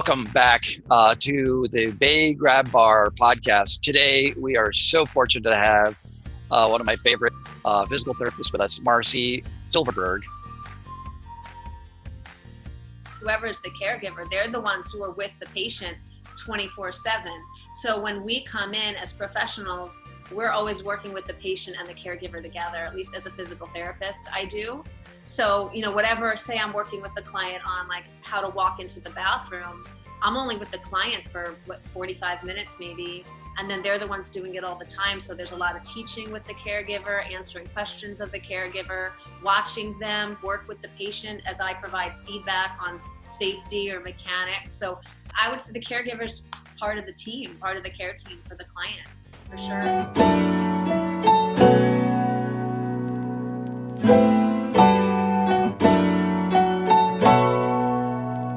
Welcome back to the Bay Grab Bar podcast. Today, we are so fortunate to have one of my favorite physical therapists with us, Marcy Silverberg. Whoever's the caregiver, they're the ones who are with the patient 24/7. So when we come in as professionals, we're always working with the patient and the caregiver together, at least as a physical therapist, I do. So, whatever, say I'm working with the client on like how to walk into the bathroom, I'm only with the client for 45 minutes maybe. And then they're the ones doing it all the time. So there's a lot of teaching with the caregiver, answering questions of the caregiver, watching them work with the patient as I provide feedback on safety or mechanics. So I would say the caregiver's part of the team, part of the care team for the client, for sure.